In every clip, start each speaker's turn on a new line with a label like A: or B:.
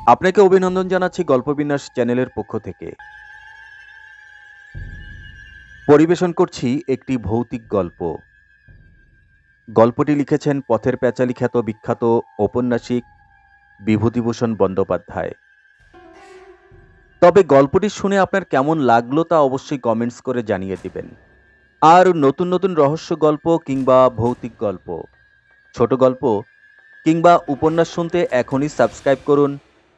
A: আপনাকে অভিনন্দন জানাচ্ছি গল্পবিন্যাস চ্যানেলের পক্ষ থেকে। পরিবেশন করছি একটি ভৌতিক গল্প। গল্পটি লিখেছেন পথের প্যাচালি খ্যাত বিখ্যাত ঔপন্যাসিক বিভূতিভূষণ বন্দ্যোপাধ্যায়। তবে গল্পটি শুনে আপনার কেমন লাগলো তা অবশ্যই কমেন্টস করে জানিয়ে দিবেন। আর নতুন নতুন রহস্য গল্প কিংবা ভৌতিক গল্প, ছোট গল্প কিংবা উপন্যাস শুনতে এখনই সাবস্ক্রাইব করুন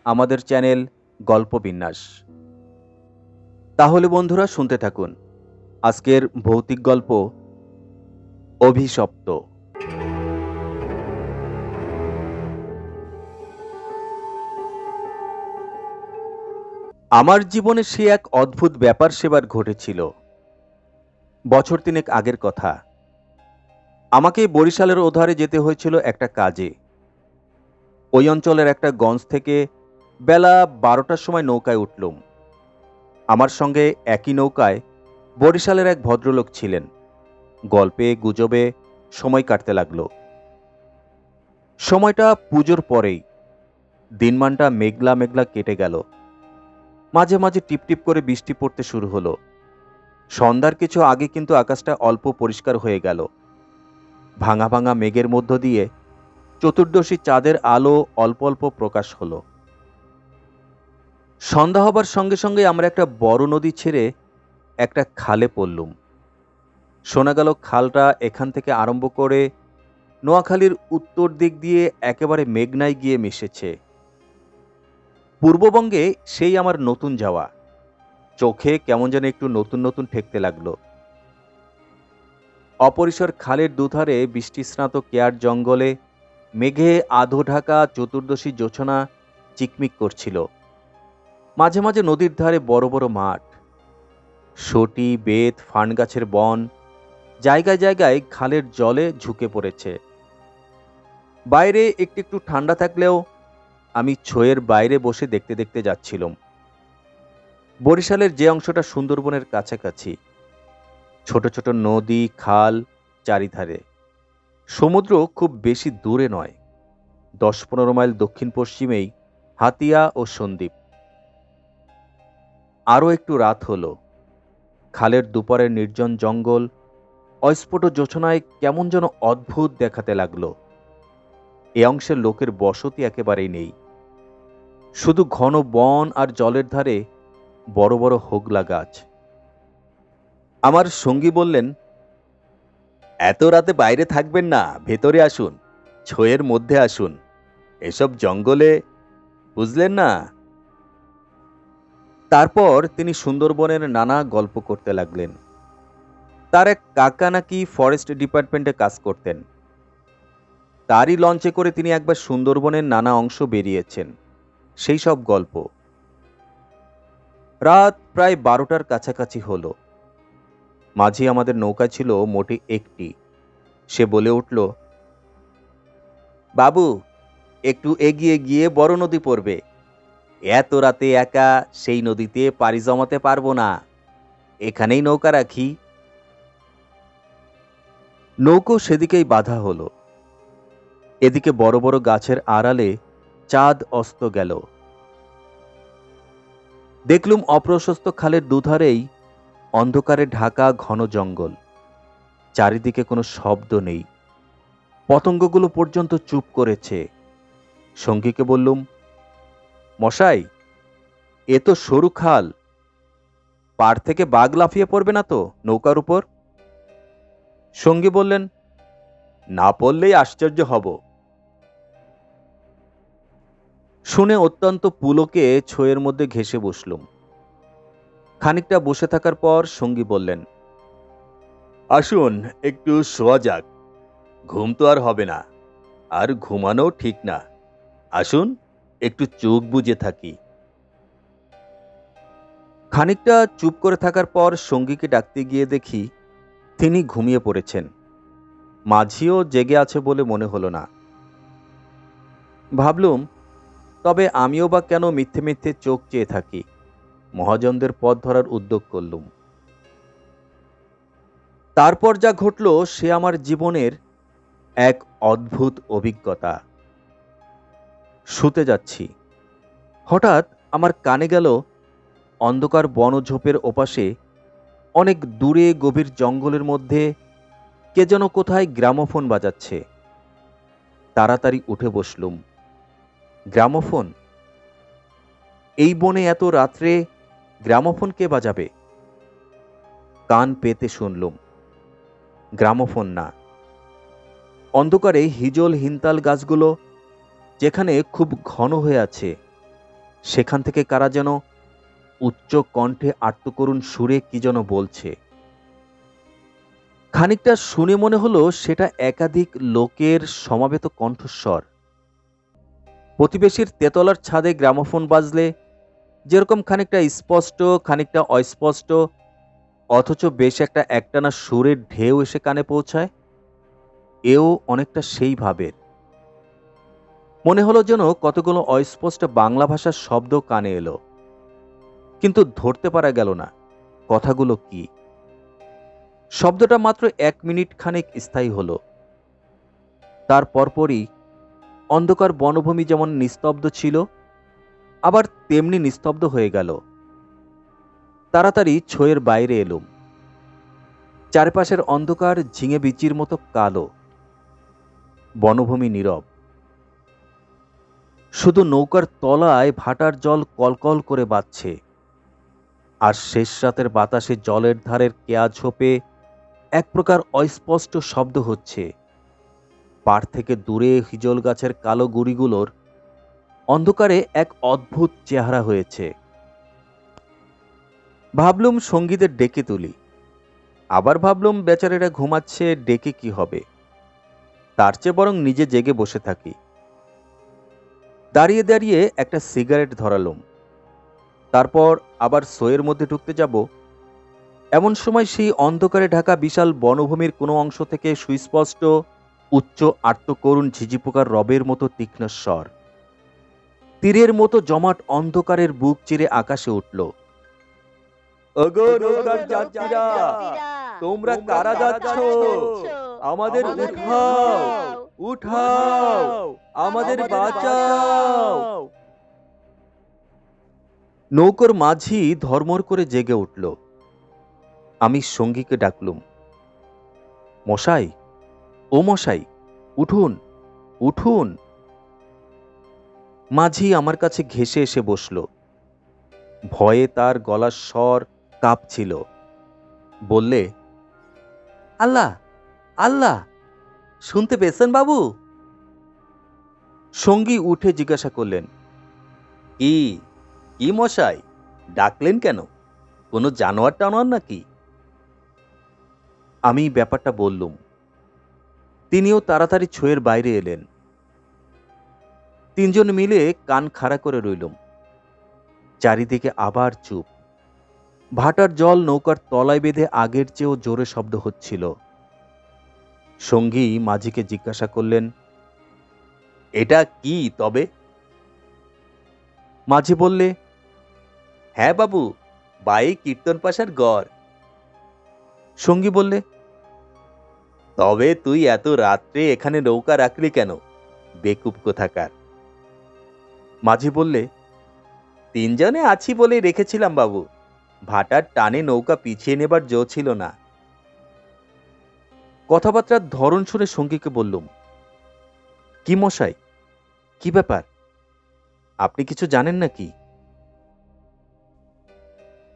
A: আমাদের চ্যানেল গল্পবিন্যাস। তাহলে বন্ধুরা শুনতে থাকুন আজকের ভৌতিক গল্প অভিশপ্ত। আমার জীবনে সে এক অদ্ভুত ব্যাপার সেবার ঘটেছিল। বছর তিনেক আগের কথা। আমাকে বরিশালের ওধারে যেতে হয়েছিল একটা কাজে। ওই অঞ্চলের একটা গঞ্জ থেকে বেলা 12টার সময় নৌকায় উঠলুম। আমার সঙ্গে একই নৌকায় বরিশালের এক ভদ্রলোক ছিলেন। গল্পে গুজবে সময় কাটতে লাগলো। সময়টা পুজোর পরেই। দিনমানটা মেঘলা মেঘলা কেটে গেল। মাঝে মাঝে টিপটিপ করে বৃষ্টি পড়তে শুরু হলো। সন্ধ্যার কিছু আগে কিন্তু আকাশটা অল্প পরিষ্কার হয়ে গেল। ভাঙা ভাঙা মেঘের মধ্য দিয়ে চতুর্দশী চাঁদের আলো অল্প অল্প প্রকাশ হলো। সন্ধ্যা হবার সঙ্গে সঙ্গে আমরা একটা বড় নদী ছেড়ে একটা খালে পড়লুম। শোনা গেল খালটা এখান থেকে আরম্ভ করে নোয়াখালীর উত্তর দিক দিয়ে একেবারে মেঘনায় গিয়ে মিশেছে। পূর্ববঙ্গে সেই আমার নতুন যাওয়া। চোখে কেমন যেন একটু নতুন নতুন ঠেকতে লাগলো। অপরিসর খালের দুধারে বৃষ্টিস্নাত কেয়ার জঙ্গলে মেঘে আধো ঢাকা চতুর্দশী জোছনা চিকমিক করছিল। মাঝে মাঝে নদীর ধারে বড় বড় মাঠ, সটি বেত ফান গাছের বন জায়গায় জায়গায় খালের জলে ঝুঁকে পড়েছে। বাইরে একটু একটু ঠান্ডা থাকলেও আমি ছয়ের বাইরে বসে দেখতে দেখতে যাচ্ছিলাম। বরিশালের যে অংশটা সুন্দরবনের কাছাকাছি, ছোট ছোট নদী খাল চারিধারে। সমুদ্র খুব বেশি দূরে নয়, 10-15 মাইল দক্ষিণ পশ্চিমেই হাতিয়া ও সন্দ্বীপ। আরও একটু রাত হলো। খালের দুপারের নির্জন জঙ্গল অস্ফুট জোছনায় কেমন যেন অদ্ভুত দেখাতে লাগলো। এ অংশের লোকের বসতি একেবারেই নেই, শুধু ঘন বন আর জলের ধারে বড় বড় হোগলা গাছ। আমার সঙ্গী বললেন, এত রাতে বাইরে থাকবেন না, ভেতরে আসুন, ছয়ের মধ্যে আসুন, এসব জঙ্গলে বুঝলেন না। তারপর তিনি সুন্দরবনের নানা গল্প করতে লাগলেন। তার এক কাকা নাকি ফরেস্ট ডিপার্টমেন্টে কাজ করতেন। তারই লঞ্চে করে তিনি একবার সুন্দরবনের নানা অংশ বেরিয়েছেন, সেই সব গল্প। রাত প্রায় 12টার কাছাকাছি হলো। মাঝি আমাদের নৌকা ছিল মোটে একটি। সে বলে উঠল, বাবু, একটু এগিয়ে গিয়ে বড় নদী পড়বে। এত রাতে একা সেই নদীতে পাড়ি জমাতে পারবো না, এখানেই নৌকা রাখি। নৌকো সেদিকেই বাধা হলো। এদিকে বড় বড় গাছের আড়ালে চাঁদ অস্ত গেল। দেখলুম অপ্রশস্ত খালের দুধারেই অন্ধকারে ঢাকা ঘন জঙ্গল। চারিদিকে কোনো শব্দ নেই। পতঙ্গগুলো পর্যন্ত চুপ করেছে। সঙ্গীকে বললুম, মশাই, এ তো সরু খাল, পাড় থেকে বাঘ লাফিয়ে পড়বে না তো নৌকার উপর? সঙ্গী বললেন, না পড়লেই আশ্চর্য হব। শুনে অত্যন্ত পুলকে ছয়ের মধ্যে ঘেঁষে বসলুম। খানিকটা বসে থাকার পর সঙ্গী বললেন, আসুন একটু শোয়া যাক, ঘুম তো আর হবে না, আর ঘুমানো ঠিক না। আসুন একটু চোখ বুজে থাকি। খানিকটা চুপ করে থাকার পর সঙ্গীকে ডাকতে গিয়ে দেখি তিনি ঘুমিয়ে পড়েছেন। মাঝিও জেগে আছে বলে মনে হলো না। ভাবলুম, তবে আমিও বা কেন মিথ্যে মিথ্যে চোখ চেয়ে থাকি। মহাজনদের পথ ধরার উদ্যোগ করলুম। তারপর যা ঘটল সে আমার জীবনের এক অদ্ভুত অভিজ্ঞতা। শুতে যাচ্ছি, হঠাৎ আমার কানে গেল অন্ধকার বনঝোপের ওপাশে অনেক দূরে গভীর জঙ্গলের মধ্যে কে যেন কোথায় গ্রামোফোন বাজাচ্ছে। তাড়াতাড়ি উঠে বসলুম। গ্রামোফোন? এই বনে এত রাত্রে গ্রামোফোন কে বাজাবে? কান পেতে শুনলুম, গ্রামোফোন না। অন্ধকারে হিজল হিনতাল গাছগুলো যেখানে খুব ঘন হয়ে আছে, সেখান থেকে কারা যেন উচ্চ কণ্ঠে আর্তকরুণ সুরে কি যেন বলছে। খানিকটা শুনে মনে হলো সেটা একাধিক লোকের সমাবেত কণ্ঠস্বর। প্রতিবেশীর তেতলার ছাদে গ্রামোফোন বাজলে যেরকম খানিকটা স্পষ্ট খানিকটা অস্পষ্ট অথচ বেশ একটা একটানা সুরের ঢেউ এসে কানে পৌঁছায়, এও অনেকটা সেই ভাবের। মনে হলো যেন কতগুলো অস্পষ্ট বাংলা ভাষার শব্দ কানে এলো, কিন্তু ধরতে পারা গেল না কথাগুলো কি। শব্দটা মাত্র 1 মিনিট খানেক স্থায়ী হলো। তার পরপরই অন্ধকার বনভূমি যেমন নিস্তব্ধ ছিল, আবার তেমনি নিস্তব্ধ হয়ে গেল। তাড়াতাড়ি ছইয়ের বাইরে এলুম। চারপাশের অন্ধকার ঝিঙে বিচির মতো কালো, বনভূমি নীরব। শুধু নৌকার তলায় ভাটার জল কলকল করে বাজছে, আর শেষ রাতের বাতাসে জলের ধারের কেয়া ঝোপে এক প্রকার অস্পষ্ট শব্দ হচ্ছে। পাড় থেকে দূরে হিজল গাছের কালো গুড়িগুলোর অন্ধকারে এক অদ্ভুত চেহারা হয়েছে। ভাবলুম সঙ্গীদের ডেকে তুলি, আবার ভাবলুম বেচারেরা ঘুমাচ্ছে, ডেকে কি হবে, তার চেয়ে বরং নিজে জেগে বসে থাকি। দাঁড়িয়ে দাঁড়িয়ে একটা সিগারেট ধরালুম, তারপর আবার সইয়ের মধ্যে ঢুকতে যাব। এমন সময় সেই অন্ধকারে ঢাকা বিশাল বনভূমির কোনো অংশ থেকে সুস্পষ্ট উচ্চ আর্তকরুণ ঝিঝিপোকার রবের মতো তীক্ষ্ণ স্বর তীরের মতো জমাট অন্ধকারের বুক চিরে আকাশে উঠল। ওগো নৌকার যাত্রীরা, তোমরা কারা যাচ্ছ? আমাদের উঠাও, উঠাও, আমাদের বাঁচাও। নৌকার মাঝি ধর্মর করে জেগে উঠল। আমি সঙ্গীকে ডাকলুম, মশাই, ও মশাই, উঠুন, উঠুন। মাঝি আমার কাছে ঘেঁষে এসে বসল। ভয়ে তার গলার স্বর কাঁপছিল। বললে, আল্লাহ, আল্লাহ, শুনতে পেয়েছেন বাবু? সঙ্গী উঠে জিজ্ঞাসা করলেন, কি কি মশাই, ডাকলেন কেন? কোনো জানোয়ার টানোয়ার নাকি? আমি ব্যাপারটা বললুম। তিনিও তাড়াতাড়ি ছইয়ের বাইরে এলেন। তিনজন মিলে কান খাড়া করে রইলুম। চারিদিকে আবার চুপ। ভাটার জল নৌকার তলায় বেঁধে আগের চেয়েও জোরে শব্দ হচ্ছিল। সঙ্গী মাঝিকে জিজ্ঞাসা করলেন, এটা কি তবে? মাঝি বললে, হ্যাঁ বাবু, বাই কীর্তন পাশার গড়। সঙ্গী বললে, তবে তুই এত রাত্রে এখানে নৌকা রাখলি কেন, বেকুব কোথাকার? মাঝি বললে, তিনজনে আছি বলে রেখেছিলাম বাবু, ভাটার টানে নৌকা পিছিয়ে নেবার জো ছিল না। কথাবার্তার ধরন শুনে সঙ্গীকে বললুম, কি মশাই, কি ব্যাপার, আপনি কিছু জানেন নাকি?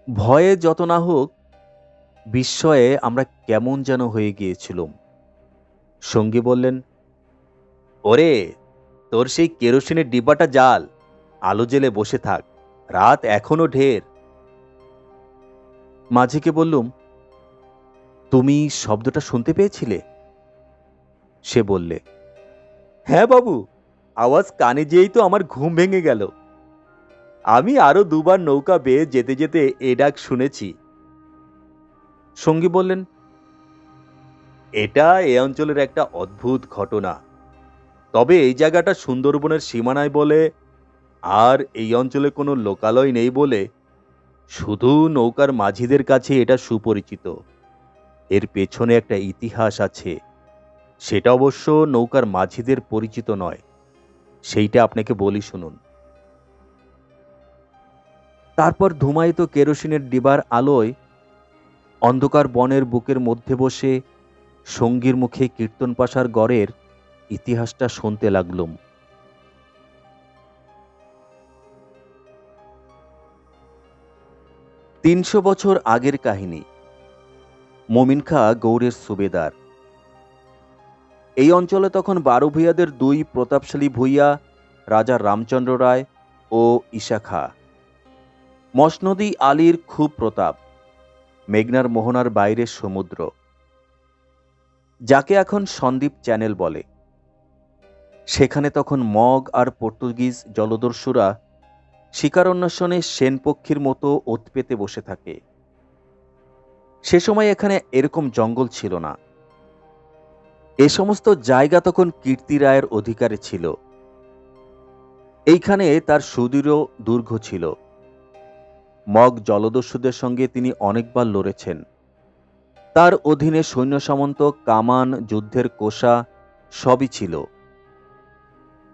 A: ভয়ে যত না হোক বিস্ময়ে আমরা কেমন যেন হয়ে গিয়েছিলাম। সঙ্গী বললেন, ওরে, তোর সেই কেরোসিনের ডিব্বাটা জ্বাল, আলো জেলে বসে থাক, রাত এখনো ঢের। মাঝিকে বললুম, তুমি শব্দটা শুনতে পেয়েছিলে? সে বললে, হ্যাঁ বাবু, আওয়াজ কানে যেয়েই তো আমার ঘুম ভেঙে গেল। আমি আরো দুবার নৌকা বেয়ে যেতে যেতে এ ডাক শুনেছি। সঙ্গী বললেন, এটা এ অঞ্চলের একটা অদ্ভুত ঘটনা। তবে এই জায়গাটা সুন্দরবনের সীমানায় বলে, আর এই অঞ্চলে কোনো লোকালয় নেই বলে শুধু নৌকার মাঝিদের কাছে এটা সুপরিচিত। এর পেছনে একটা ইতিহাস আছে, সেটা অবশ্য নৌকার মাঝিদের পরিচিত নয়। সেইটা আপনাকে বলি শুনুন। তারপর ধূমায়িত কেরোসিনের ডিবার আলোয় অন্ধকার বনের বুকের মধ্যে বসে সঙ্গীর মুখে কীর্তন পাশার গড়ের ইতিহাসটা শুনতে লাগলুম। ৩০০ বছর আগের কাহিনী। মমিন খাঁ গৌড়ের সুবেদার। এই অঞ্চলে তখন ১২ ভূঁইয়াদের ২ প্রতাপশালী ভূঁইয়া, রাজা রামচন্দ্র রায় ও ঈশা খাঁ। মসনদী আলীর খুব প্রতাপ, মেঘনার মোহনার বাইরের সমুদ্র, যাকে এখন সন্দ্বীপ চ্যানেল বলে। সেখানে তখন মগ আর পর্তুগিজ জলদস্যুরা শিকার অন্বেষণে সেনপক্ষীর মতো ওত পেতে বসে থাকে। সে সময় এখানে এরকম জঙ্গল ছিল না। এ সমস্ত জায়গা তখন কীর্তি রায়ের অধিকারে ছিল। এইখানে তার সুদৃঢ় দুর্গ ছিল। মগ জলদস্যুদের সঙ্গে তিনি অনেকবার লড়েছেন। তার অধীনে সৈন্য সামন্ত, কামান, যুদ্ধের কোষা সবই ছিল।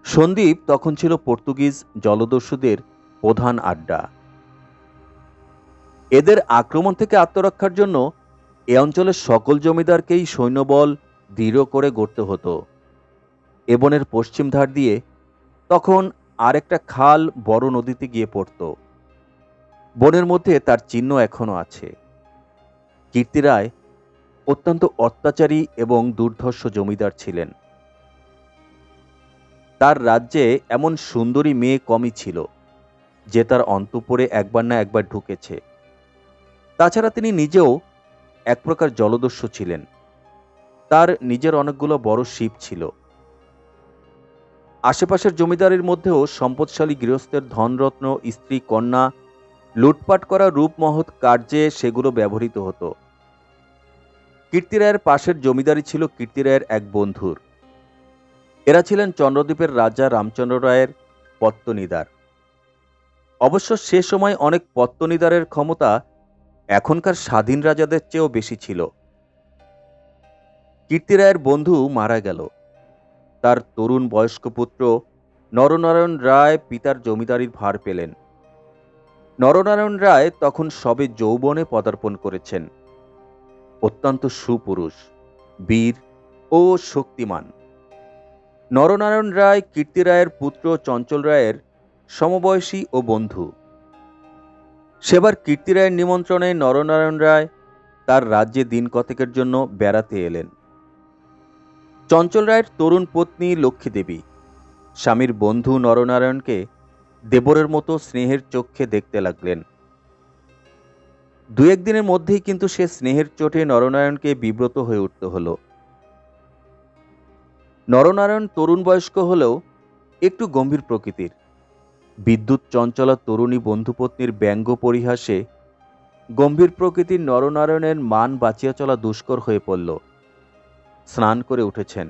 A: সন্দ্বীপ তখন ছিল পর্তুগিজ জলদস্যুদের প্রধান আড্ডা। এদের আক্রমণ থেকে আত্মরক্ষার জন্য এ অঞ্চলের সকল জমিদারকেই সৈন্যবল দৃঢ় করে গড়তে হতো। এ বনের পশ্চিম ধার দিয়ে তখন আরেকটা খাল বড় নদীতে গিয়ে পড়ত। বনের মধ্যে তার চিহ্ন এখনো আছে। কীর্তি রায় অত্যন্ত অত্যাচারী এবং দুর্ধর্ষ জমিদার ছিলেন। তার রাজ্যে এমন সুন্দরী মেয়ে কমই ছিল যে তার অন্তঃপুরে একবার না একবার ঢুকেছে। তাছাড়া তিনি নিজেও এক প্রকার জলদস্যু ছিলেন। তার নিজের অনেকগুলো বড় শিপ ছিল। আশেপাশের জমিদারির মধ্যেও সম্পদশালী গৃহস্থের ধনরত্ন, স্ত্রী, কন্যা লুটপাট করা রূপমহৎ কার্যে সেগুলো ব্যবহৃত হতো। কীর্তি রায়ের পাশের জমিদারি ছিল কীর্তি রায়ের এক বন্ধুর। এরা ছিলেন চন্দ্রদ্বীপের রাজা রামচন্দ্র রায়ের পত্তনিদার। অবশ্য সে সময় অনেক পত্তনিদারের ক্ষমতা এখনকার স্বাধীন রাজাদের চেয়েও বেশি ছিল। কীর্তি রায়ের বন্ধু মারা গেল। তার তরুণ বয়স্ক পুত্র নরনারায়ণ রায় পিতার জমিদারির ভার পেলেন। নরনারায়ণ রায় তখন সবে যৌবনে পদার্পণ করেছেন। অত্যন্ত সুপুরুষ, বীর ও শক্তিমান। নরনারায়ণ রায় কীর্তি রায়ের পুত্র চঞ্চল রায়ের সমবয়সী ও বন্ধু। সেবার কীর্তি রায়ের নিমন্ত্রণে নরনারায়ণ রায় তার রাজ্যে দিন কতকের জন্য বেড়াতে এলেন। চঞ্চল রায়ের তরুণ পত্নী লক্ষ্মী দেবী স্বামীর বন্ধু নরনারায়ণকে দেবরের মতো স্নেহের চক্ষে দেখতে লাগলেন। দু একদিনের মধ্যেই কিন্তু সে স্নেহের চোটে নরনারায়ণকে বিব্রত হয়ে উঠতে হলো। নরনারায়ণ তরুণ বয়স্ক হলেও একটু গম্ভীর প্রকৃতির। বিদ্যুৎ চঞ্চলা তরুণী বন্ধুপত্নীর ব্যঙ্গ পরিহাসে গম্ভীর প্রকৃতির নরনারায়ণের মান বাঁচিয়া চলা দুষ্কর হয়ে পড়ল। স্নান করে উঠেছেন,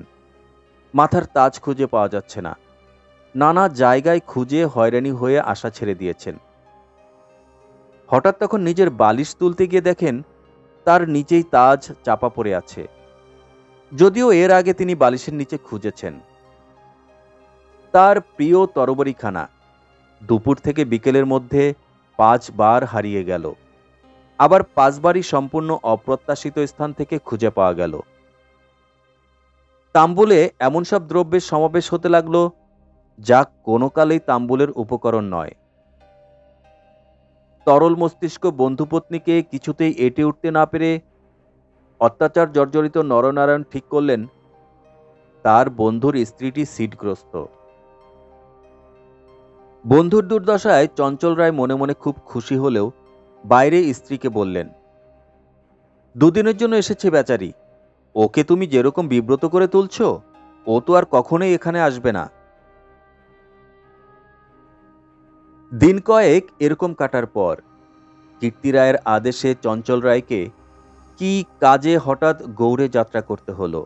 A: মাথার তাজ খুঁজে পাওয়া যাচ্ছে না। নানা জায়গায় খুঁজে হয়রানি হয়ে আশা ছেড়ে দিয়েছেন। হঠাৎ তখন নিজের বালিশ তুলতে গিয়ে দেখেন তার নিচেই তাজ চাপা পড়ে আছে, যদিও এর আগে তিনি বালিশের নিচে খুঁজেছেন। তার প্রিয় তরবারিখানা দুপুর থেকে বিকেলের মধ্যে ৫ বার হারিয়ে গেল। আবার ৫ বারই সম্পূর্ণ অপ্রত্যাশিত স্থান থেকে খুঁজে পাওয়া গেল। তাম্বুলে এমন সব দ্রব্যের সমাবেশ হতে লাগলো যা কোনো কালেই তাম্বুলের উপকরণ নয়। তরল মস্তিষ্ক বন্ধুপত্নীকে কিছুতেই এঁটে উঠতে না পেরে অত্যাচার জর্জরিত নরনারায়ণ ঠিক করলেন তার বন্ধুর স্ত্রীটি সিটগ্রস্ত। বন্ধুর দুর্দশায় চঞ্চল রায় মনে মনে খুব খুশি হলেও বাইরে স্ত্রীকে বললেন, দুদিনের জন্য এসেছে বেচারি, ওকে তুমি যেরকম বিব্রত করে তুলছ ও তো আর কখনোই এখানে আসবে না। দিন কয়েক এরকম কাটার পর কীর্তি রায়ের আদেশে চঞ্চল রায়কে কি কাজে হঠাৎ গৌড়ে যাত্রা করতে হলো।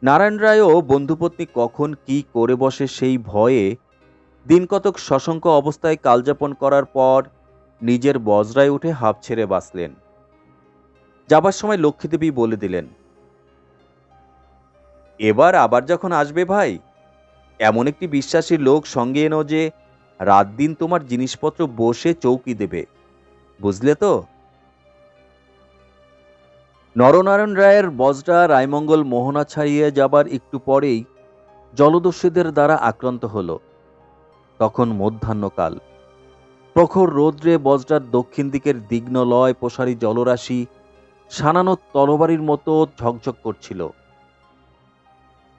A: নারায়ণ রায়ও বন্ধুপত্নী কখন কি করে বসে সেই ভয়ে দিন কতক সশঙ্ক অবস্থায় কালযাপন করার পর নিজের বজরায় উঠে হাঁপ ছেড়ে বাঁচলেন। যাবার সময় লক্ষ্মীদেবী বলে দিলেন, এবার আবার যখন আসবে ভাই, এমন একটি বিশ্বাসী লোক সঙ্গে এনো যে রাত দিন তোমার জিনিসপত্র বসে চৌকি দেবে, বুঝলে তো? নরনারায়ণ রায়ের বজরা রায়মঙ্গল মোহনা ছাড়িয়ে যাবার একটু পরেই জলদস্যুদের দ্বারা আক্রান্ত হল। তখন মধ্যাহ্নকাল। প্রখর রৌদ্রে বজরার দক্ষিণ দিকের দিগ্নলয় প্রসারী জলরাশি সানানো তরবারির মতো ঝকঝক করছিল।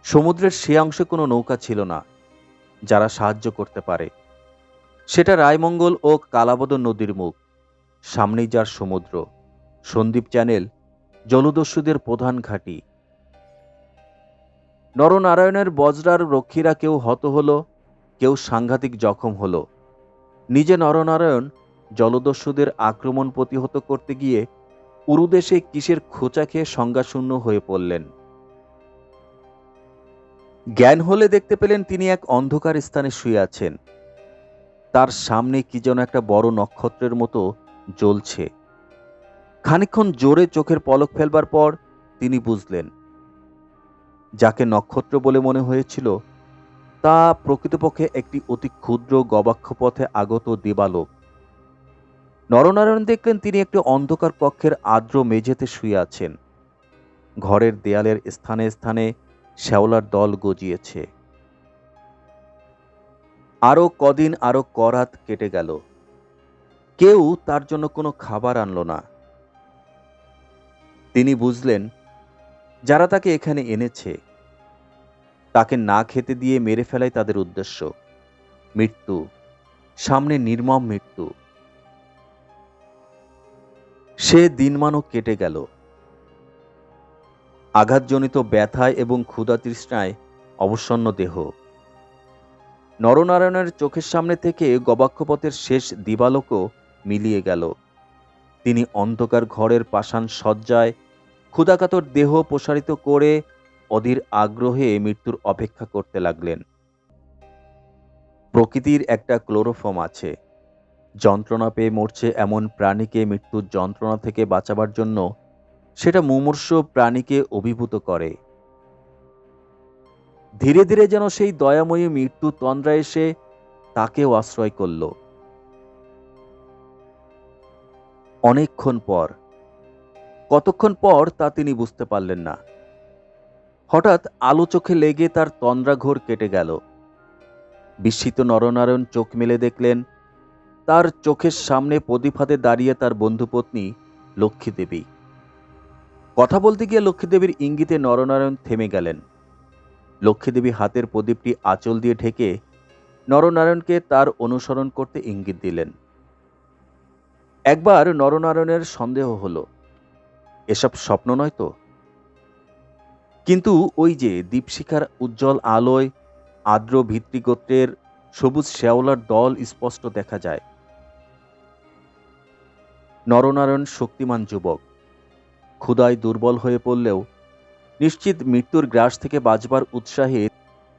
A: সমুদ্রের সে অংশে কোনো নৌকা ছিল না যারা সাহায্য করতে পারে। সেটা রায়মঙ্গল ও কালাবদন নদীর মুখ, সামনেই যার সমুদ্র। সন্দ্বীপ চ্যানেল জলদস্যুদের প্রধান ঘাঁটি। নরনারায়ণের বজরার রক্ষীরা কেউ হত হল, কেউ সাংঘাতিক জখম হল। নিজে নরনারায়ণ জলদস্যুদের আক্রমণ প্রতিহত করতে গিয়ে উরুদেশে কিসের খোঁচা খেয়ে সংজ্ঞাশূন্য হয়ে পড়লেন। জ্ঞান হলে দেখতে পেলেন তিনি এক অন্ধকার স্থানে শুয়ে আছেন। তার সামনে কি যেন একটা বড় নক্ষত্রের মতো জ্বলছে। খানিকক্ষণ জোরে চোখের পলক ফেলবার পর তিনি বুঝলেন, যাকে নক্ষত্র বলে মনে হয়েছিল তা প্রকৃতপক্ষে একটি অতি ক্ষুদ্র গবাক্ষ পথে আগত দিবালোক। নরনারায়ণ দেখলেন তিনি একটি অন্ধকার কক্ষের আর্দ্র মেঝেতে শুয়ে আছেন। ঘরের দেয়ালের স্থানে স্থানে শ্যাওলার দল গজিয়েছে। আরো কদিন, আরো করাত কেটে গেল। কেউ তার জন্য কোনো খাবার আনল না। তিনি বুঝলেন, যারা তাকে এখানে এনেছে তাকে না খেতে দিয়ে মেরে ফেলাই তাদের উদ্দেশ্য। মৃত্যু, সামনে নির্মম মৃত্যু। সে দিনমানও কেটে গেল। আঘাতজনিত ব্যথায় এবং ক্ষুধা তৃষ্ণায় অবসন্ন দেহ। নরনারায়ণের চোখের সামনে থেকে গবাক্ষপথের শেষ দিবালোকও মিলিয়ে গেল। তিনি অন্ধকার ঘরের পাষাণ শয্যায় ক্ষুধাকাতর দেহ প্রসারিত করে অধীর আগ্রহে মৃত্যুর অপেক্ষা করতে লাগলেন। প্রকৃতির একটা ক্লোরোফর্ম আছে। যন্ত্রণা পেয়ে মরছে এমন প্রাণীকে মৃত্যুর যন্ত্রণা থেকে বাঁচাবার জন্য সেটা মুমূর্ষু প্রাণীকে অভিভূত করে। ধীরে ধীরে যেন সেই দয়াময়ী মৃত্যু তন্দ্রা এসে তাকেও আশ্রয় করল। অনেকক্ষণ পর, কতক্ষণ পর তা তিনি বুঝতে পারলেন না। হঠাৎ আলো চোখে লেগে তার তন্দ্রাঘোর কেটে গেল। বিস্মিত নরনারায়ণ চোখ মেলে দেখলেন তার চোখের সামনে প্রদীপ-হাতে দাঁড়িয়ে তার বন্ধুপত্নী লক্ষ্মীদেবী। কথা বলতে গিয়ে লক্ষ্মীদেবীর ইঙ্গিতে নরনারায়ণ থেমে গেলেন। লক্ষ্মীদেবী হাতের প্রদীপটি আঁচল দিয়ে ঢেকে নরনারায়ণকে তার অনুসরণ করতে ইঙ্গিত দিলেন। একবার নরনারায়ণের সন্দেহ হল, এসব স্বপ্ন নয় তো? কিন্তু ওই যে দীপশিখার উজ্জ্বল আলোয় আর্দ্র ভিত্তিগোত্রের সবুজ শ্যাওলার দল স্পষ্ট দেখা যায়। নরনারায়ণ শক্তিমান যুবক, ক্ষুধায় দুর্বল হয়ে পড়লেও নিশ্চিত মৃত্যুর গ্রাস থেকে বাঁচবার উৎসাহে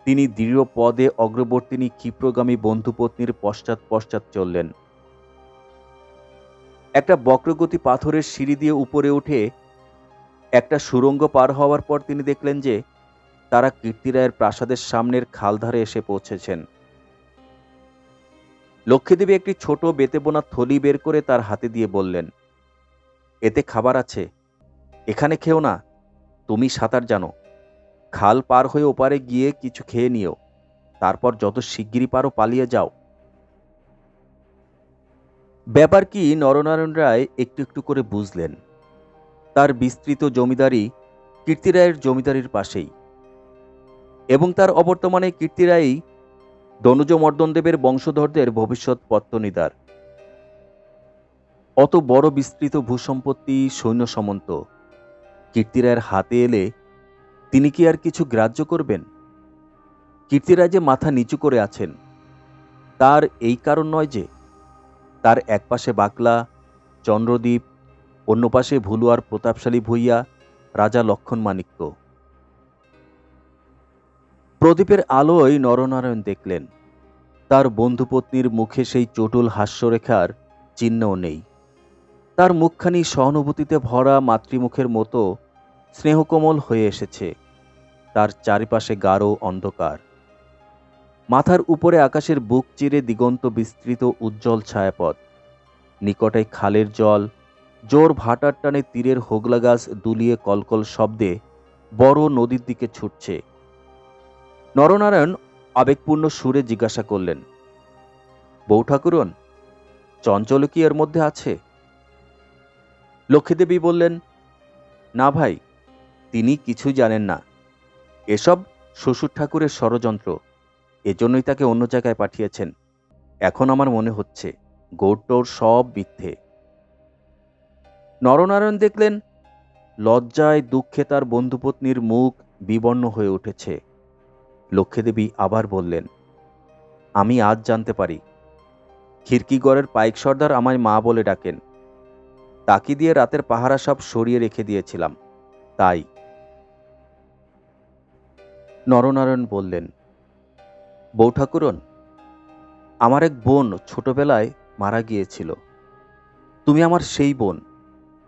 A: তিনি দৃঢ় পদে অগ্রবর্তিনী ক্ষিপ্রগামী বন্ধুপত্নীর পশ্চাৎ পশ্চাৎ চললেন। একটা বক্রগতি পাথরের সিঁড়ি দিয়ে উপরে উঠে একটা সুড়ঙ্গ পার হওয়ার পর তিনি দেখলেন যে তারা কীর্তিরায়ের প্রাসাদের সামনের খালধারে এসে পৌঁছেছেন। লক্ষ্মীদেবী একটি ছোট বেতে বোনা থলি বের করে তার হাতে দিয়ে বললেন, এতে খাবার আছে, এখানে খেও না, তুমি সাঁতার জানো, খাল পার হয়ে ওপারে গিয়ে কিছু খেয়ে নিও, তারপর যত শিগগিরই পারো পালিয়ে যাও। ব্যাপার কি নরনারায়ণ রায় একটু একটু করে বুঝলেন। তার বিস্তৃত জমিদারি কীর্তিরায়ের জমিদারির পাশেই, এবং তার অবর্তমানে কীর্তিরায়ই দনুজমর্দনদেবের বংশধরদের ভবিষ্যৎ পত্তনিদার। অত বড় বিস্তৃত ভূসম্পত্তি, সৈন্য সামন্ত কীর্তিরায়ের হাতে এলে তিনি কি আর কিছু গ্রাহ্য করবেন? কীর্তিরায় যে মাথা নিচু করে আছেন তার এই কারণ নয় যে তার এক পাশে বাকলা চন্দ্রদ্বীপ, অন্য পাশে ভুলুয়ার প্রতাপশালী ভূঁইয়া রাজা লক্ষণমাণিক্য। প্রদীপের আলোয় নরনারায়ণ দেখলেন তার বন্ধুপত্নীর মুখে সেই চটুল হাস্যরেখার চিহ্নও নেই। তার মুখখানি সহানুভূতিতে ভরা মাতৃমুখের মতো স্নেহকোমল হয়ে এসেছে। তার চারিপাশে গাঢ় অন্ধকার। মাথার উপরে আকাশের বুক চিরে দিগন্ত বিস্তৃত উজ্জ্বল ছায়াপথ। নিকটে খালের জল জোর ভাটার টানে তীরের হোগলা গাছ দুলিয়ে কলকল শব্দে বড় নদীর দিকে ছুটছে। নরনারায়ণ আবেগপূর্ণ সুরে জিজ্ঞাসা করলেন, বউ ঠাকুরন, চঞ্চল কি এর মধ্যে আছে? লক্ষ্মীদেবী বললেন, না ভাই, তিনি কিছু জানেন না। এসব শ্বশুর ঠাকুরের ষড়যন্ত্র, এজন্যই তাকে অন্য জায়গায় পাঠিয়েছেন। এখন আমার মনে হচ্ছে গৌরটোর সব মিথ্যে। নরনারায়ণ দেখলেন লজ্জায় দুঃখে তার বন্ধুপত্নীর মুখ বিবর্ণ হয়ে উঠেছে। লক্ষ্মীদেবী আবার বললেন, আমি আজ জানতে পারি খিড়কিগড়ের পাইক সর্দার আমায় মা বলে ডাকেন। তাকি দিয়ে রাতের পাহারা সব সরিয়ে রেখে দিয়েছিলাম, তাই। নরনারায়ণ বললেন, বউ ঠাকুরন, আমার এক বোন ছোটবেলায় মারা গিয়েছিল। তুমি আমার সেই বোন,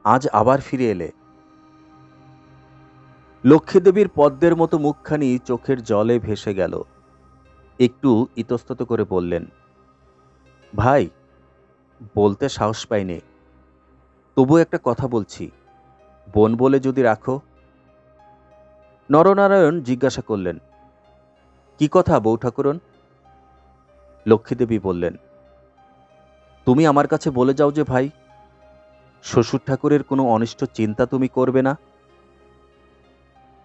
A: আজ আবার ফিরে এলে। লক্ষ্মীদেবীর পদ্মের মতো মুখখানি চোখের জলে ভেসে গেল। একটু ইতস্তত করে বললেন, ভাই, বলতে সাহস পাইনি, তবু একটা কথা বলছি, বোন বলে যদি রাখো। নরনারায়ণ জিজ্ঞাসা করলেন, কি কথা বউ ঠাকুরন? লক্ষ্মীদেবী বললেন, তুমি আমার কাছে বলে যাও যে ভাই, শ্বশুর ঠাকুরের কোনো অনিষ্ট চিন্তা তুমি করবে না।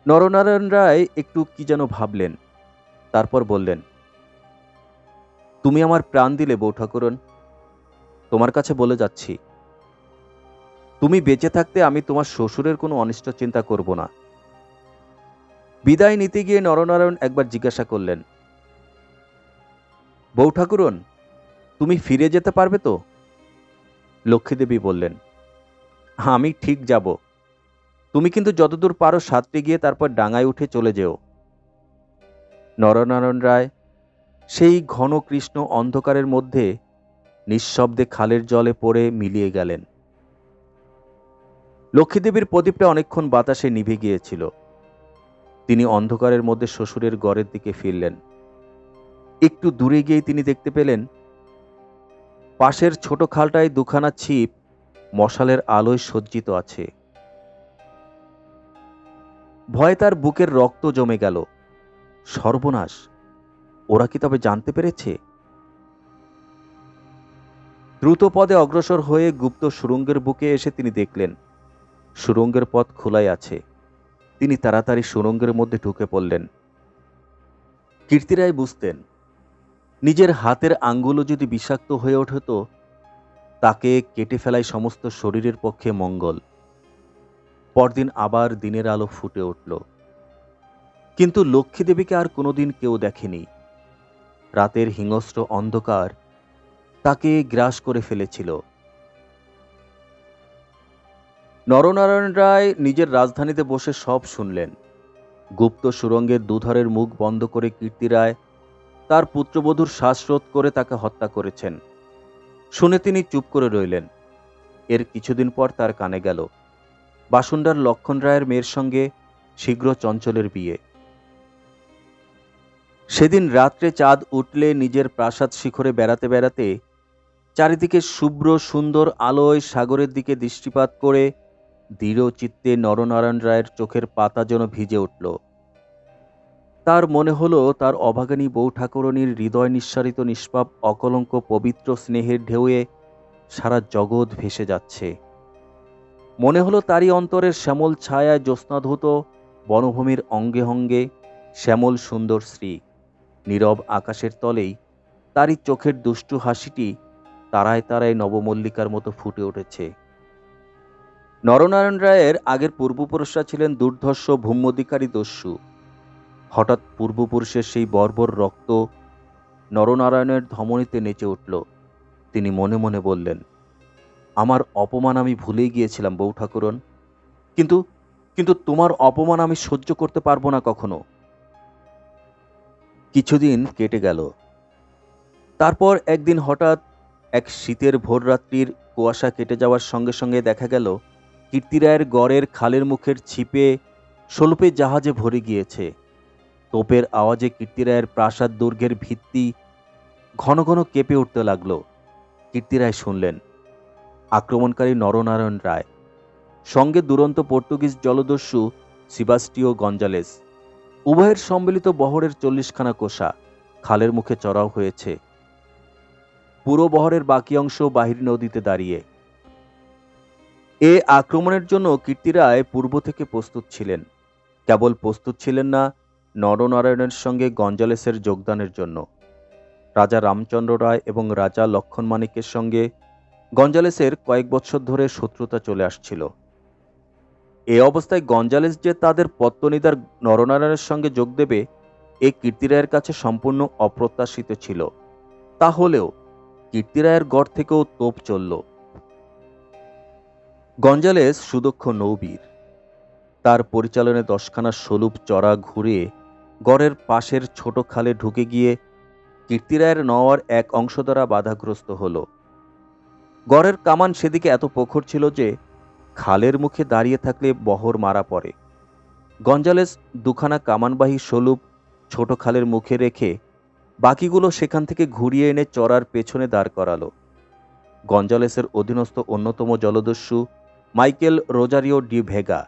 A: নরনারায়ণ রায় একটু কি যেন ভাবলেন, তারপর বললেন, তুমি আমার প্রাণ দিলে বউ ঠাকুরন, তোমার কাছে বলে যাচ্ছি, তুমি বেঁচে থাকতে আমি তোমার শ্বশুরের কোনো অনিষ্ট চিন্তা করব না। বিদায় নিতে গিয়ে নরনারায়ণ একবার জিজ্ঞাসা করলেন, বউ ঠাকুরন, তুমি ফিরে যেতে পারবে তো? লক্ষ্মীদেবী বললেন, আমি ঠিক যাব, তুমি কিন্তু যতদূর পারো সাঁতরে গিয়ে তারপর ডাঙায় উঠে চলে যেও। নরনারায়ণ রায় সেই ঘন কৃষ্ণ অন্ধকারের মধ্যে নিঃশব্দে খালের জলে পড়ে মিলিয়ে গেলেন। লক্ষ্মীদেবীর প্রদীপটা অনেকক্ষণ বাতাসে নিভে গিয়েছিল। তিনি অন্ধকারের মধ্যে শ্বশুরের ঘরের দিকে ফিরলেন। একটু দূরে গিয়ে তিনি দেখতে পেলেন পাশের ছোট খালটায় দুখানা ছিপ মশালের আলোয় সজ্জিত আছে। ভয়ে তার বুকের রক্ত জমে গেল। সর্বনাশ, ওরা কি তবে জানতে পেরেছে? দ্রুত পদে অগ্রসর হয়ে গুপ্ত সুড়ঙ্গের বুকে এসে তিনি দেখলেন সুড়ঙ্গের পথ খোলাই আছে। তিনি তাড়াতাড়ি সুড়ঙ্গের মধ্যে ঢুকে পড়লেন। কীর্তিরায় বুঝতেন, নিজের হাতের আঙ্গুলও যদি বিষাক্ত হয়ে ওঠত, তাকে কেটে ফেলাই সমস্ত শরীরের পক্ষে মঙ্গল। পরদিন আবার দিনের আলো ফুটে উঠল, কিন্তু লক্ষ্মীদেবীকে আর কোনোদিন কেউ দেখেনি। রাতের হিংস্র অন্ধকার তাকে গ্রাস করে ফেলেছিল। নরনারায়ণ রায় নিজের রাজধানীতে বসে সব শুনলেন। গুপ্ত সুড়ঙ্গের দুধারের মুখ বন্ধ করে কীর্তি রায় তার পুত্রবধূর শ্বাসরোধ করে তাকে হত্যা করেছেন। শুনে তিনি চুপ করে রইলেন। এর কিছুদিন পর তার কানে গেল বাসুন্ডার লক্ষণ রায়ের মেয়ের সঙ্গে শীঘ্র চঞ্চলের বিয়ে। সেদিন রাত্রে চাঁদ উঠলে নিজের প্রাসাদ শিখরে বেড়াতে বেড়াতে চারিদিকে শুভ্র সুন্দর আলোয় সাগরের দিকে দৃষ্টিপাত করে দৃঢ় চিত্তে নরনারায়ণ রায়ের চোখের পাতা যেন ভিজে উঠল। তার মনে হলো তার অভাগিনী বউ ঠাকুরনীর হৃদয় নিঃসারিত নিষ্পাপ অকলঙ্ক পবিত্র স্নেহের ঢেউয়ে সারা জগৎ ভেসে যাচ্ছে। মনে হলো তারই অন্তরের শ্যামল ছায়ায় জ্যোৎস্নাধৌত বনভূমির অঙ্গে অঙ্গে শ্যামল সুন্দর শ্রী। নীরব আকাশের তলেই তারই চোখের দুষ্টু হাসিটি তারায় তারায় নবমল্লিকার মতো ফুটে উঠেছে। নরনারায়ণ রায়ের আগের পূর্বপুরুষরা ছিলেন দুর্ধর্ষ ভূম্যধিকারী দস্যু। হঠাৎ পূর্বপুরুষের সেই বর্বর রক্ত নরনারায়ণের ধমনীতে নেচে উঠল। তিনি মনে মনে বললেন, আমার অপমান আমি ভুলেই গিয়েছিলাম বউ ঠাকুরন, কিন্তু কিন্তু তোমার অপমান আমি সহ্য করতে পারবো না কখনো। কিছুদিন কেটে গেল। তারপর একদিন হঠাৎ এক শীতের ভোররাত্রির কুয়াশা কেটে যাওয়ার সঙ্গে সঙ্গে দেখা গেল কীর্তিরায়ের গড়ের খালের মুখের ছিপে স্বল্পে জাহাজে ভরে গিয়েছে। তোপের আওয়াজে কীর্তিরায়ের প্রাসাদ দুর্গের ভিত্তি ঘন ঘন কেঁপে উঠতে লাগল। কীর্তিরায় শুনলেন আক্রমণকারী নরনারায়ণ রায়, সঙ্গে দুরন্ত পর্তুগিজ জলদস্যু সিবাস্টিও গঞ্জালেস। উভয়ের সম্মিলিত বহরের 40খানা কোষা খালের মুখে চড়াও হয়েছে। পুরো বহরের বাকি অংশ বাহির নদীতে দাঁড়িয়ে। এ আক্রমণের জন্য কীর্তিরায় পূর্ব থেকে প্রস্তুত ছিলেন। কেবল প্রস্তুত ছিলেন না নরনারায়ণের সঙ্গে গঞ্জালেসের যোগদানের জন্য। রাজা রামচন্দ্র রায় এবং রাজা লক্ষণ মানিকের সঙ্গে গঞ্জালেসের কয়েক বছর ধরে শত্রুতা চলে আসছিল। এ অবস্থায় গঞ্জালেস যে তাদের পত্তনিদার নরনারায়ণের সঙ্গে যোগ দেবে, এ কীর্তিরায়ের কাছে সম্পূর্ণ অপ্রত্যাশিত ছিল। তাহলেও কীর্তিরায়ের গড় থেকেও তোপ চলল। গঞ্জালেস সুদক্ষ নৌবীর। তার পরিচালনায় 10খানা সলুপ চড়া ঘুরে গড়ের পাশের ছোট খালে ঢুকে গিয়ে কীর্তিরায়ের নওয়ার এক অংশ দ্বারা বাধাগ্রস্ত হল। গড়ের কামান সেদিকে এত প্রখর ছিল যে খালের মুখে দাঁড়িয়ে থাকলে বহর মারা পড়ে। গঞ্জালেস 2খানা কামানবাহী সলুপ ছোট খালের মুখে রেখে বাকিগুলো সেখান থেকে ঘুরিয়ে এনে চড়ার পেছনে দাঁড় করালো। গঞ্জালেসের অধীনস্থ অন্যতম জলদস্যু মাইকেল রোজারিও ডি ভেগা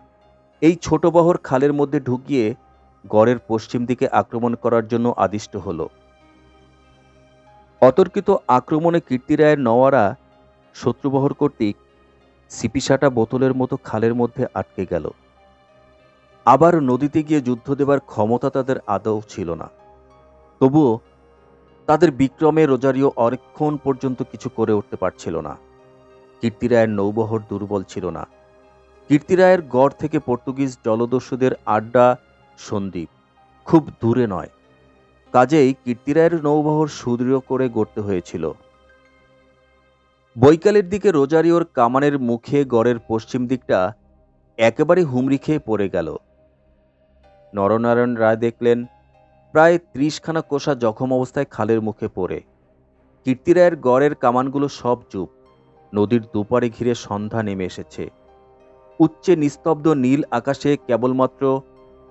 A: এই ছোট বহর খালের মধ্যে ঢুকিয়ে গড়ের পশ্চিম দিকে আক্রমণ করার জন্য আদিষ্ট হল। অতর্কিত আক্রমণে কীর্তিরায়ের নওয়ারা শত্রুবহর কর্তৃক সিপিসাটা বোতলের মতো খালের মধ্যে আটকে গেল। আবার নদীতে গিয়ে যুদ্ধ দেবার ক্ষমতা তাদের আদৌ ছিল না। তবুও তাদের বিক্রমে রোজারিও অনেকক্ষণ পর্যন্ত কিছু করে উঠতে পারছিল না। কীর্তিরায়ের নৌবহর দুর্বল ছিল না। কীর্তিরায়ের গড় থেকে পর্তুগিজ জলদস্যুদের আড্ডা সন্দ্বীপ খুব দূরে নয়। কাজেই কীর্তিরায়ের নৌবহর সুদৃঢ় করে গড়তে হয়েছিল। বৈকালের দিকে রোজারিওর কামানের মুখে গড়ের পশ্চিম দিকটা একেবারে হুমড়ি খেয়ে পড়ে গেল। নরনারায়ণ রায় দেখলেন প্রায় 30খানা কোষা জখম অবস্থায় খালের মুখে পড়ে। কীর্তিরায়ের গড়ের কামানগুলো সব চুপ। নদীর দুপারে ঘিরে সন্ধ্যা নেমে এসেছে। উচ্চে নিস্তব্ধ নীল আকাশে কেবলমাত্র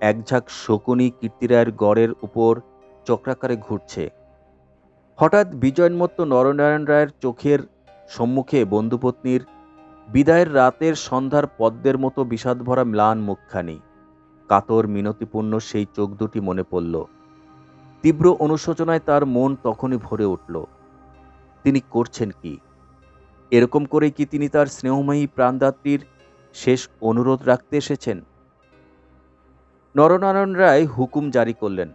A: এক ঝাঁক শকুনি কীর্তিরায়ের গড়ের উপর চক্রাকারে ঘুরছে। হঠাৎ বিজয়োন্মত্ত নরনারায়ণ রায়ের চোখের সম্মুখে বন্ধুপত্নীর বিদায়ের রাতের সন্ধ্যার পদ্মের মতো বিষাদভরা ম্লান মুখখানি, কাতর মিনতিপূর্ণ সেই চোখ দুটি মনে পড়ল। তীব্র অনুশোচনায় তার মন তখনই ভরে উঠল। তিনি করছেন কি? এরকম করেই কি তিনি তার স্নেহময়ী প্রাণদাত্রীর শেষ অনুরোধ রাখতে এসেছেন? নরনারায়ণ রায় হুকুম জারি করলেন,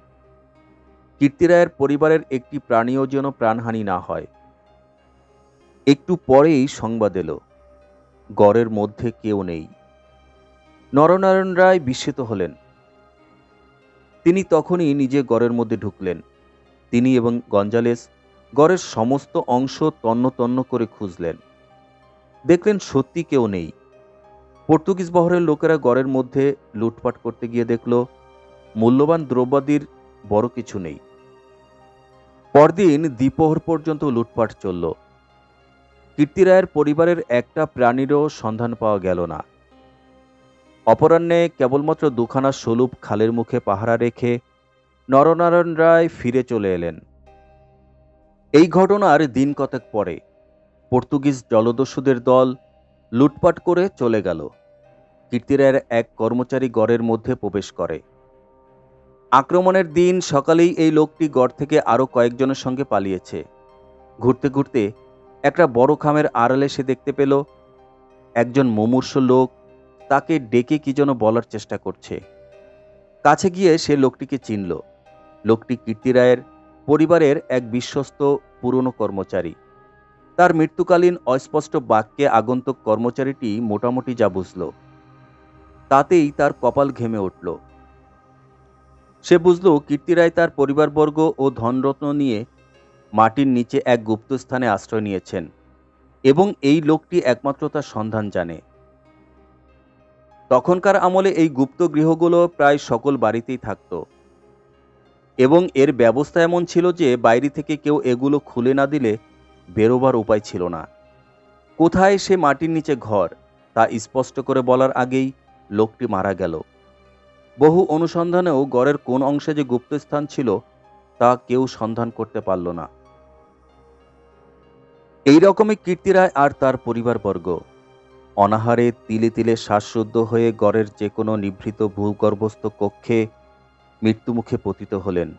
A: কীর্তিরায়ের পরিবারের একটি প্রাণীও যেন প্রাণহানি না হয়। একটু পরেই সংবাদ এলো, গড়ের মধ্যে কেউ নেই। নরনারায়ণ রায় বিস্মিত হলেন। তিনি তখনই নিজে গড়ের মধ্যে ঢুকলেন। তিনি এবং গঞ্জালেস গড়ের সমস্ত অংশ তন্ন তন্ন করে খুঁজলেন। দেখলেন সত্যি কেউ নেই। পর্তুগিজ বহরের লোকেরা গড়ের মধ্যে লুটপাট করতে গিয়ে দেখল মূল্যবান দ্রব্যাদির বড় কিছু নেই। পরদিন দ্বিপ্রহর পর্যন্ত লুটপাট চলল। কীর্তিরায়ের পরিবারের একটা প্রাণীরও সন্ধান পাওয়া গেল না। অপরাহ্নে কেবলমাত্র 2খানা সলুপ খালের মুখে পাহারা রেখে নরনারায়ণ রায় ফিরে চলে এলেন। এই ঘটনার দিন কতক পরে পর্তুগিজ জলদস্যুদের দল লুটপাট করে চলে গেল। কীর্তিরায়ের এক কর্মচারী গড়ের মধ্যে প্রবেশ করে। আক্রমণের দিন সকালেই এই লোকটি গড় থেকে আরও কয়েকজনের সঙ্গে পালিয়েছে। ঘুরতে ঘুরতে একটা বড় খামের আড়ালে সে দেখতে পেল একজন মুমূর্ষু লোক তাকে ডেকে কি যেন বলার চেষ্টা করছে। কাছে গিয়ে সে লোকটিকে চিনল। লোকটি কীর্তিরায়ের পরিবারের এক বিশ্বস্ত পুরনো কর্মচারী। তার মৃত্যুকালীন অস্পষ্ট বাক্যে আগন্তুক কর্মচারীটি মোটামুটি যা বুঝল, তাতেই তার কপাল ঘেমে উঠল। সে বুঝল কীর্তিরায় তার পরিবারবর্গ ও ধনরত্ন নিয়ে মাটির নিচে এক গুপ্তস্থানে আশ্রয় নিয়েছেন এবং এই লোকটি একমাত্র তার সন্ধান জানে। তখনকার আমলে এই গুপ্ত গৃহগুলো প্রায় সকল বাড়িতেই থাকত এবং এর ব্যবস্থা এমন ছিল যে বাইরে থেকে কেউ এগুলো খুলে না দিলে বেরোবার উপায় ছিল না। কোথায় সে মাটির নিচে ঘর তা স্পষ্ট করে বলার আগেই লোকটি মারা গেল। বহু অনুসন্ধানেও গড়ের কোন অংশে যে গুপ্তস্থান ছিল তা কেউ সন্ধান করতে পারল না। এই রকমই কীর্তি রায় আর তার পরিবারবর্গ অনাহারে তিলে তিলে শ্বাসরুদ্ধ হয়ে গড়ের যে কোনো নিভৃত ভূগর্ভস্থ কক্ষে মৃত্যুমুখে পতিত হলেন।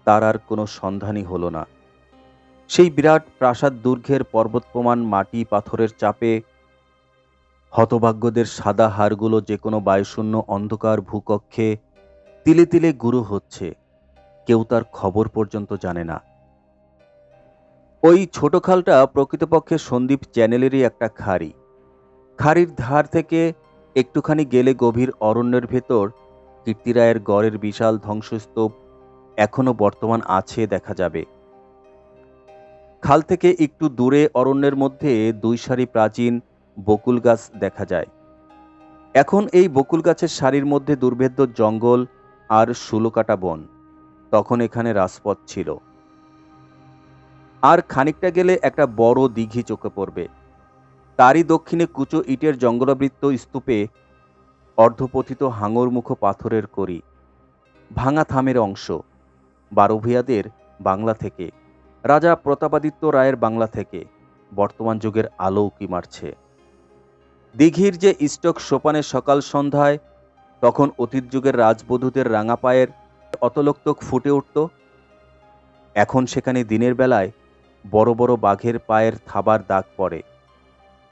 A: তার আর কোনো সন্ধানই হল না। সেই বিরাট প্রাসাদ দুর্গের পর্বতপ্রমাণ মাটি পাথরের চাপে হতভাগ্যদের সাদা হাড়গুলো যে কোনো বায়ুশূন্য অন্ধকার ভূকক্ষে তিলে তিলে গুঁড়ো হচ্ছে, কেউ তার খবর পর্যন্ত জানে না। ওই ছোট খালটা প্রকৃতপক্ষে সন্দ্বীপ চ্যানেলেরই একটা খাড়ি। খাড়ির ধার থেকে একটুখানি গেলে গভীর অরণ্যের ভেতর কীর্তিরায়ের গড়ের বিশাল ধ্বংসস্তূপ এখনো বর্তমান আছে দেখা যাবে। খাল থেকে একটু দূরে অরণ্যের মধ্যে 2 সারি প্রাচীন বকুল গাছ দেখা যায়। এখন এই বকুল গাছের সারির মধ্যে দুর্ভেদ্য জঙ্গল আর শুলোকাটা বন। তখন এখানে রাজপথ ছিল। আর খানিকটা গেলে একটা বড় দিঘি চোখে পড়বে। তারই দক্ষিণে কুচো ইটের জঙ্গলাবৃত্ত স্তূপে অর্ধপতিত হাঙরমুখো পাথরের কড়ি, ভাঙা থামের অংশ, বারোভিয়াদের বাংলা থেকে, রাজা প্রতাপাদিত্য রায়ের বাংলা থেকে বর্তমান যুগের আলো উঁকি মারছে। দিঘির যে স্টক সোপানে সকাল সন্ধ্যায় তখন অতীত যুগের রাজবধূদের রাঙা পায়ের অতলোকতক ফুটে উঠত, এখন সেখানে দিনের বেলায় বড় বড় বাঘের পায়ের থাবার দাগ পড়ে।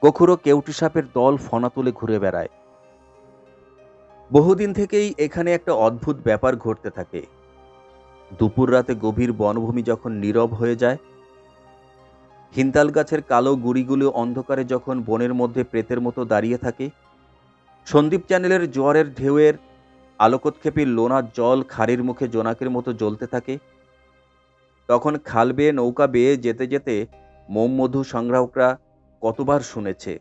A: কখুরো কেউটি সাপের দল ফনা তুলে ঘুরে বেড়ায়। বহুদিন থেকেই এখানে একটা অদ্ভুত ব্যাপার ঘটতে থাকে। দুপুর রাতে গভীর বনভূমি যখন নীরব হয়ে যায়, হিন্তাল গাছের কালো গুড়িগুলো অন্ধকারে যখন বনের মধ্যে প্রেতের মতো দাঁড়িয়ে থাকে, সন্দ্বীপ চ্যানেলের জোয়ারের ঢেউয়ের আলোকোৎক্ষেপী লোনা জল খাড়ির মুখে জোনাকের মতো জ্বলতে থাকে, তখন খাল বেয়ে নৌকা বেয়ে যেতে যেতে মোমমধু সংগ্রাহকরা কতবার শুনেছে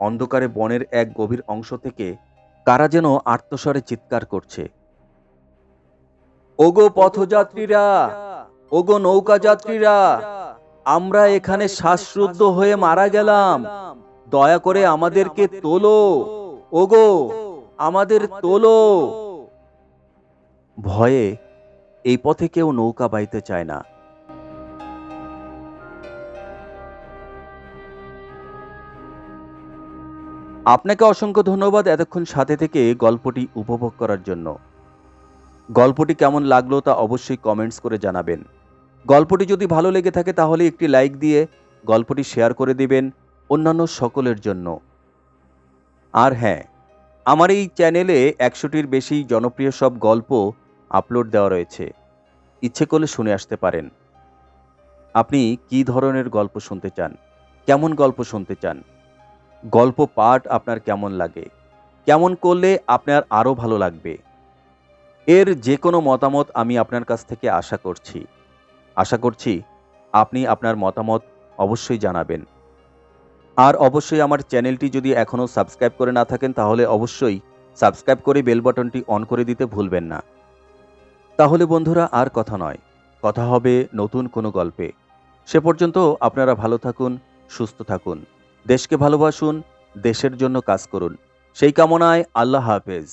A: অন্ধকারে বনের এক গভীর অংশ থেকে কারা যেন আর্তস্বরে চিৎকার করছে, ওগো পথযাত্রীরা, ওগো নৌকা যাত্রীরা, আমরা এখানে শ্বাসরুদ্ধ হয়ে মারা গেলাম, দয়া করে আমাদেরকে তোলো, ওগো আমাদের তোলো। ভয়ে এই পথে কেউ নৌকা বাইতে চায় না। আপনাকে অসংখ্য ধন্যবাদ এতক্ষণ সাথে থেকে গল্পটি উপভোগ করার জন্য। গল্পটি কেমন লাগলো তা অবশ্যই কমেন্টস করে জানাবেন। গল্পটি যদি ভালো লেগে থাকে তাহলে একটি লাইক দিয়ে গল্পটি শেয়ার করে দিবেন অন্যান্য সকলের জন্য। আর হ্যাঁ, আমার এই চ্যানেলে 100টির বেশি জনপ্রিয় সব গল্প আপলোড দেওয়া রয়েছে, ইচ্ছে করলে শুনে আসতে পারেন। আপনি কী ধরনের গল্প শুনতে চান, কেমন গল্প শুনতে চান, গল্প পাঠ আপনার কেমন লাগে, কেমন করলে আপনার আরও ভালো লাগবে, এর যে কোনো মতামত আমি আপনার কাছ থেকে আশা করছি আপনি আপনার মতামত অবশ্যই জানাবেন। আর অবশ্যই আমার চ্যানেলটি যদি এখনও সাবস্ক্রাইব করে না থাকেন তাহলে অবশ্যই সাবস্ক্রাইব করে বেল বাটনটি অন করে দিতে ভুলবেন না। তাহলে বন্ধুরা আর কথা নয়, কথা হবে নতুন কোনো গল্পে। সে পর্যন্ত আপনারা ভালো থাকুন, সুস্থ থাকুন, দেশকে ভালোবাসুন, দেশের জন্য কাজ করুন, সেই কামনায় আল্লাহ হাফেজ।